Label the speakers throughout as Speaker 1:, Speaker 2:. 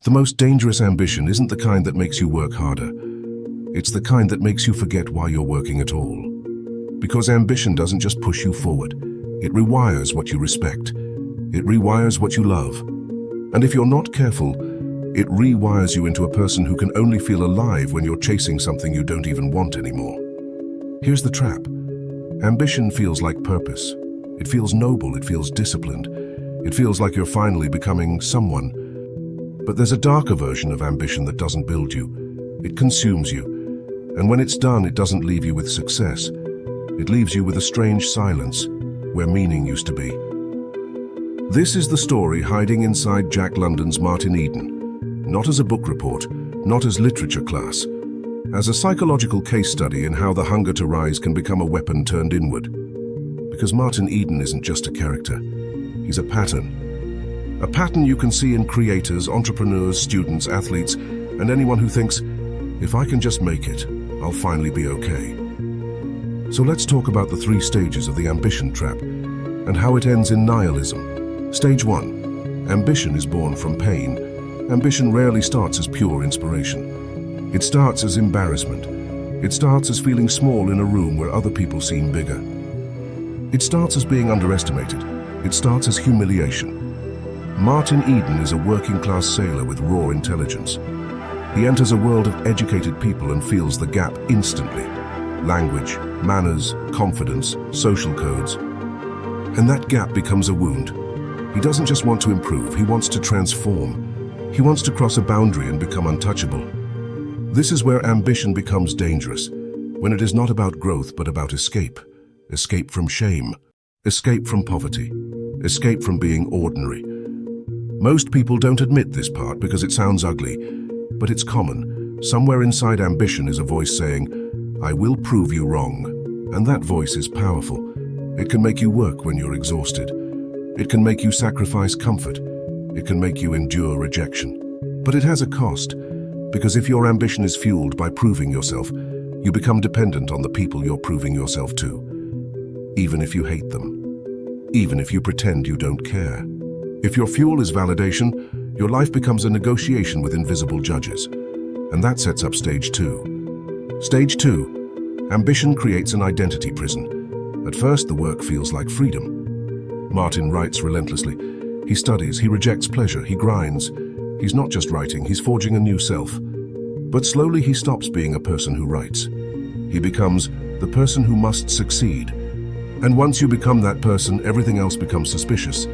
Speaker 1: The most dangerous ambition isn't the kind that makes you work harder. It's the kind that makes you forget why you're working at all. Because ambition doesn't just push you forward. It rewires what you respect. It rewires what you love. And if you're not careful, it rewires you into a person who can only feel alive when you're chasing something you don't even want anymore. Here's the trap. Ambition feels like purpose. It feels noble, it feels disciplined. It feels like you're finally becoming someone. But there's a darker version of ambition that doesn't build you. It consumes you. And when it's done, it doesn't leave you with success. It leaves you with a strange silence where meaning used to be. This is the story hiding inside Jack London's Martin Eden. Not as a book report, not as literature class. As a psychological case study in how the hunger to rise can become a weapon turned inward. Because Martin Eden isn't just a character. He's a pattern. A pattern you can see in creators, entrepreneurs, students, athletes, and anyone who thinks, if I can just make it, I'll finally be okay. So let's talk about the 3 stages of the ambition trap and how it ends in nihilism. Stage 1. Ambition is born from pain. Ambition rarely starts as pure inspiration. It starts as embarrassment. It starts as feeling small in a room where other people seem bigger. It starts as being underestimated. It starts as humiliation. Martin Eden is a working-class sailor with raw intelligence. He enters a world of educated people and feels the gap instantly. Language, manners, confidence, social codes. And that gap becomes a wound. He doesn't just want to improve, he wants to transform. He wants to cross a boundary and become untouchable. This is where ambition becomes dangerous, when it is not about growth but about escape. Escape from shame. Escape from poverty. Escape from being ordinary. Most people don't admit this part because it sounds ugly, but it's common. Somewhere inside ambition is a voice saying, I will prove you wrong. And that voice is powerful. It can make you work when you're exhausted. It can make you sacrifice comfort. It can make you endure rejection. But it has a cost, because if your ambition is fueled by proving yourself, you become dependent on the people you're proving yourself to, even if you hate them, even if you pretend you don't care. If your fuel is validation, your life becomes a negotiation with invisible judges. And that sets up stage 2. Stage 2. Ambition creates an identity prison. At first, the work feels like freedom. Martin writes relentlessly. He studies, he rejects pleasure, he grinds. He's not just writing, he's forging a new self. But slowly he stops being a person who writes. He becomes the person who must succeed. And once you become that person, everything else becomes suspicious.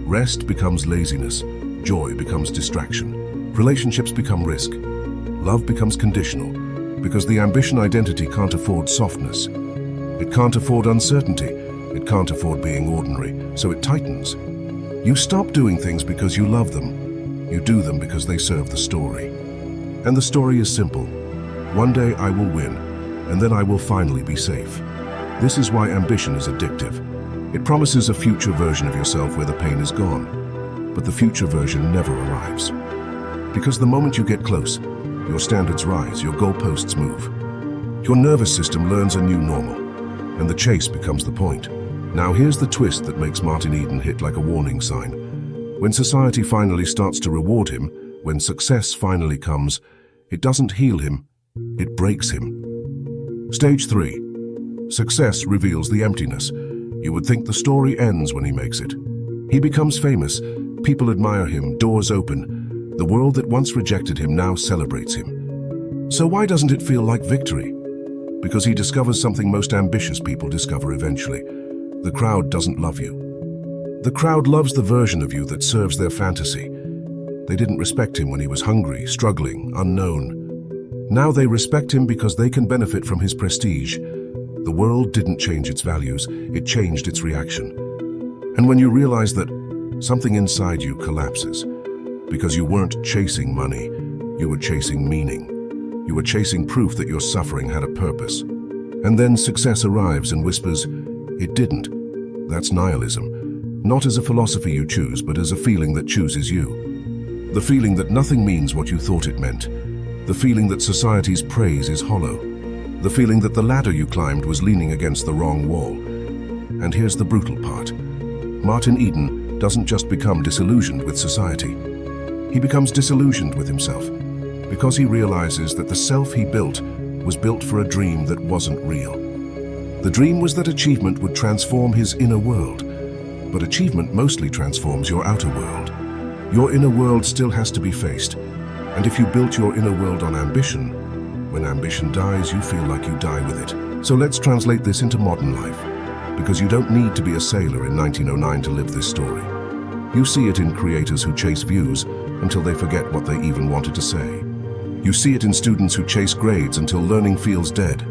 Speaker 1: Rest becomes laziness. Joy becomes distraction. Relationships become risk. Love becomes conditional. Because the ambition identity can't afford softness. It can't afford uncertainty. It can't afford being ordinary. So it tightens. You stop doing things because you love them. You do them because they serve the story. And the story is simple. One day I will win, and then I will finally be safe. This is why ambition is addictive. It promises a future version of yourself where the pain is gone, but the future version never arrives. Because the moment you get close, your standards rise, your goalposts move. Your nervous system learns a new normal, and the chase becomes the point. Now here's the twist that makes Martin Eden hit like a warning sign. When society finally starts to reward him, when success finally comes, it doesn't heal him, it breaks him. Stage 3. Success reveals the emptiness. You would think the story ends when he makes it. He becomes famous, people admire him, doors open. The world that once rejected him now celebrates him. So why doesn't it feel like victory? Because he discovers something most ambitious people discover eventually. The crowd doesn't love you. The crowd loves the version of you that serves their fantasy. They didn't respect him when he was hungry, struggling, unknown. Now they respect him because they can benefit from his prestige. The world didn't change its values, it changed its reaction. And when you realize that, something inside you collapses. Because you weren't chasing money, you were chasing meaning. You were chasing proof that your suffering had a purpose. And then success arrives and whispers, it didn't. That's nihilism. Not as a philosophy you choose, but as a feeling that chooses you. The feeling that nothing means what you thought it meant. The feeling that society's praise is hollow. The feeling that the ladder you climbed was leaning against the wrong wall. And here's the brutal part. Martin Eden doesn't just become disillusioned with society. He becomes disillusioned with himself because he realizes that the self he built was built for a dream that wasn't real. The dream was that achievement would transform his inner world, but achievement mostly transforms your outer world. Your inner world still has to be faced, and if you built your inner world on ambition, when ambition dies, you feel like you die with it. So let's translate this into modern life, because you don't need to be a sailor in 1909 to live this story. You see it in creators who chase views until they forget what they even wanted to say. You see it in students who chase grades until learning feels dead.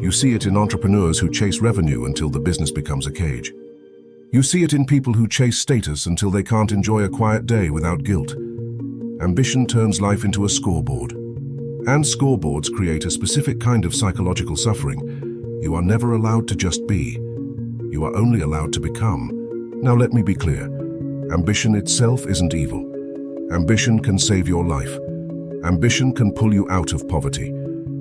Speaker 1: You see it in entrepreneurs who chase revenue until the business becomes a cage. You see it in people who chase status until they can't enjoy a quiet day without guilt. Ambition turns life into a scoreboard. And scoreboards create a specific kind of psychological suffering. You are never allowed to just be. You are only allowed to become. Now let me be clear. Ambition itself isn't evil. Ambition can save your life. Ambition can pull you out of poverty.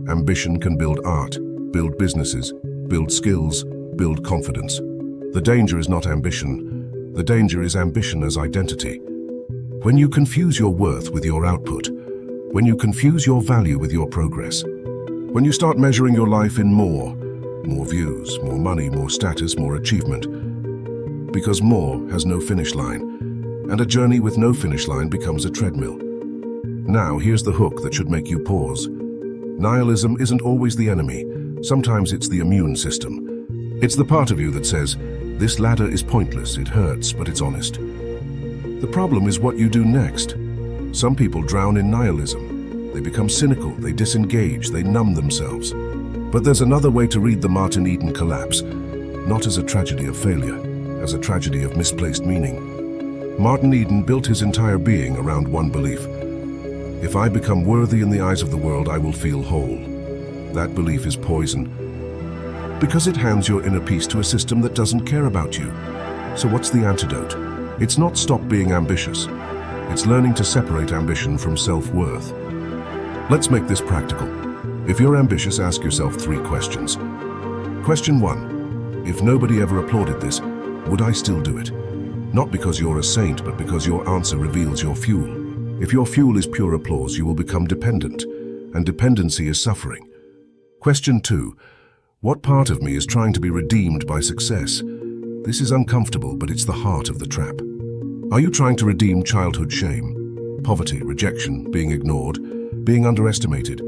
Speaker 1: Ambition can build art, build businesses, build skills, build confidence. The danger is not ambition. The danger is ambition as identity. When you confuse your worth with your output, when you confuse your value with your progress, when you start measuring your life in more views, more money, more status, more achievement, because more has no finish line, and a journey with no finish line becomes a treadmill. Now, here's the hook that should make you pause. Nihilism isn't always the enemy. Sometimes it's the immune system. It's the part of you that says, this ladder is pointless, it hurts, but it's honest. The problem is what you do next. Some people drown in nihilism. They become cynical, they disengage, they numb themselves. But there's another way to read the Martin Eden collapse, not as a tragedy of failure, as a tragedy of misplaced meaning. Martin Eden built his entire being around one belief. If I become worthy in the eyes of the world, I will feel whole. That belief is poison, because it hands your inner peace to a system that doesn't care about you. So what's the antidote? It's not stop being ambitious. It's learning to separate ambition from self-worth. Let's make this practical. If you're ambitious, ask yourself 3 questions. Question 1. If nobody ever applauded this, would I still do it? Not because you're a saint, but because your answer reveals your fuel. If your fuel is pure applause, you will become dependent, and dependency is suffering. Question 2. What part of me is trying to be redeemed by success? This is uncomfortable, but it's the heart of the trap. Are you trying to redeem childhood shame, poverty, rejection, being ignored, being underestimated?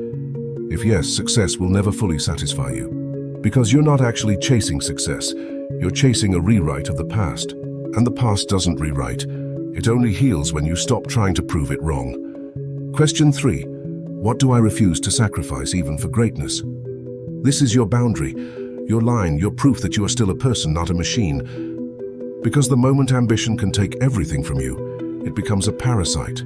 Speaker 1: If yes, success will never fully satisfy you. Because you're not actually chasing success, you're chasing a rewrite of the past. And the past doesn't rewrite. It only heals when you stop trying to prove it wrong. Question 3. What do I refuse to sacrifice even for greatness? This is your boundary, your line, your proof that you are still a person, not a machine. Because the moment ambition can take everything from you, it becomes a parasite.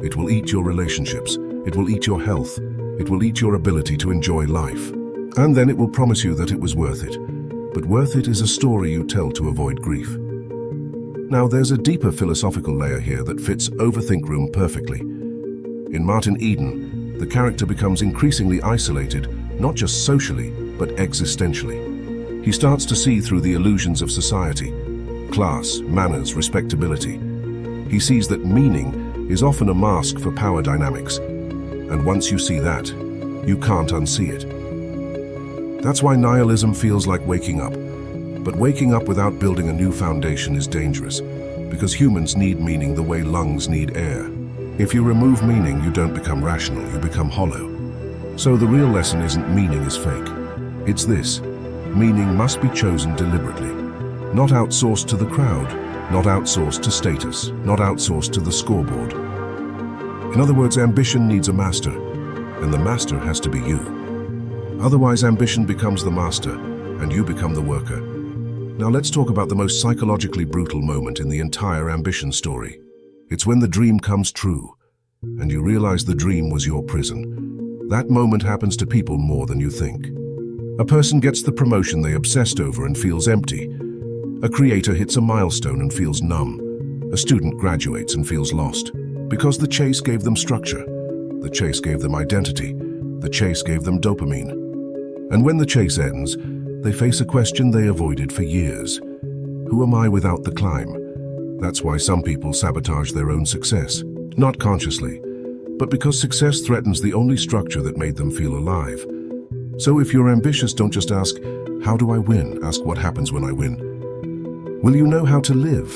Speaker 1: It will eat your relationships, it will eat your health, it will eat your ability to enjoy life. And then it will promise you that it was worth it. But worth it is a story you tell to avoid grief. Now, there's a deeper philosophical layer here that fits Overthink room perfectly. In Martin Eden, the character becomes increasingly isolated, not just socially, but existentially. He starts to see through the illusions of society, class, manners, respectability. He sees that meaning is often a mask for power dynamics. And once you see that, you can't unsee it. That's why nihilism feels like waking up. But waking up without building a new foundation is dangerous, because humans need meaning the way lungs need air. If you remove meaning, you don't become rational, you become hollow. So the real lesson isn't meaning is fake. It's this: meaning must be chosen deliberately. Not outsourced to the crowd, not outsourced to status, not outsourced to the scoreboard. In other words, ambition needs a master, and the master has to be you. Otherwise, ambition becomes the master, and you become the worker. Now let's talk about the most psychologically brutal moment in the entire ambition story. It's when the dream comes true, and you realize the dream was your prison. That moment happens to people more than you think. A person gets the promotion they obsessed over and feels empty. A creator hits a milestone and feels numb. A student graduates and feels lost. Because the chase gave them structure. The chase gave them identity. The chase gave them dopamine. And when the chase ends, they face a question they avoided for years. Who am I without the climb? That's why some people sabotage their own success. not consciously, but because success threatens the only structure that made them feel alive. So if you're ambitious, don't just ask, how do I win? Ask, what happens when I win? Will you know how to live?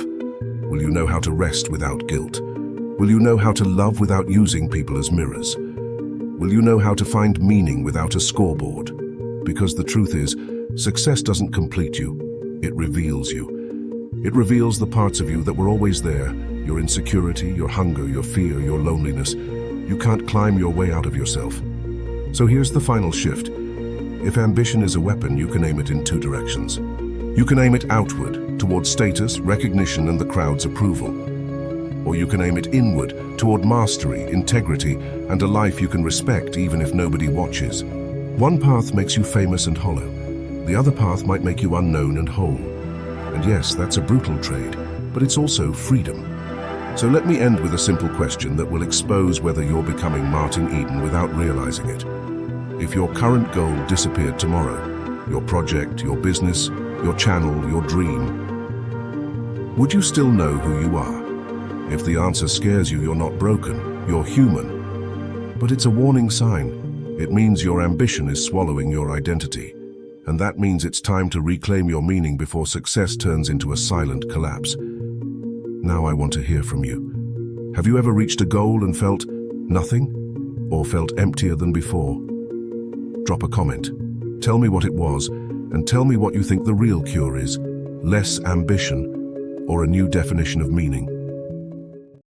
Speaker 1: Will you know how to rest without guilt? Will you know how to love without using people as mirrors? Will you know how to find meaning without a scoreboard? Because the truth is, success doesn't complete you, it reveals you. It reveals the parts of you that were always there, your insecurity, your hunger, your fear, your loneliness. You can't climb your way out of yourself. So here's the final shift. If ambition is a weapon, you can aim it in two directions. You can aim it outward, towards status, recognition, and the crowd's approval. Or you can aim it inward, toward mastery, integrity, and a life you can respect even if nobody watches. One path makes you famous and hollow. The other path might make you unknown and whole. And yes, that's a brutal trade, but it's also freedom. So let me end with a simple question that will expose whether you're becoming Martin Eden without realizing it. If your current goal disappeared tomorrow, your project, your business, your channel, your dream, would you still know who you are? If the answer scares you, you're not broken, you're human. But it's a warning sign. It means your ambition is swallowing your identity. And that means it's time to reclaim your meaning before success turns into a silent collapse. Now I want to hear from you. Have you ever reached a goal and felt nothing? Or felt emptier than before? Drop a comment. Tell me what it was, and tell me what you think the real cure is. Less ambition, or a new definition of meaning.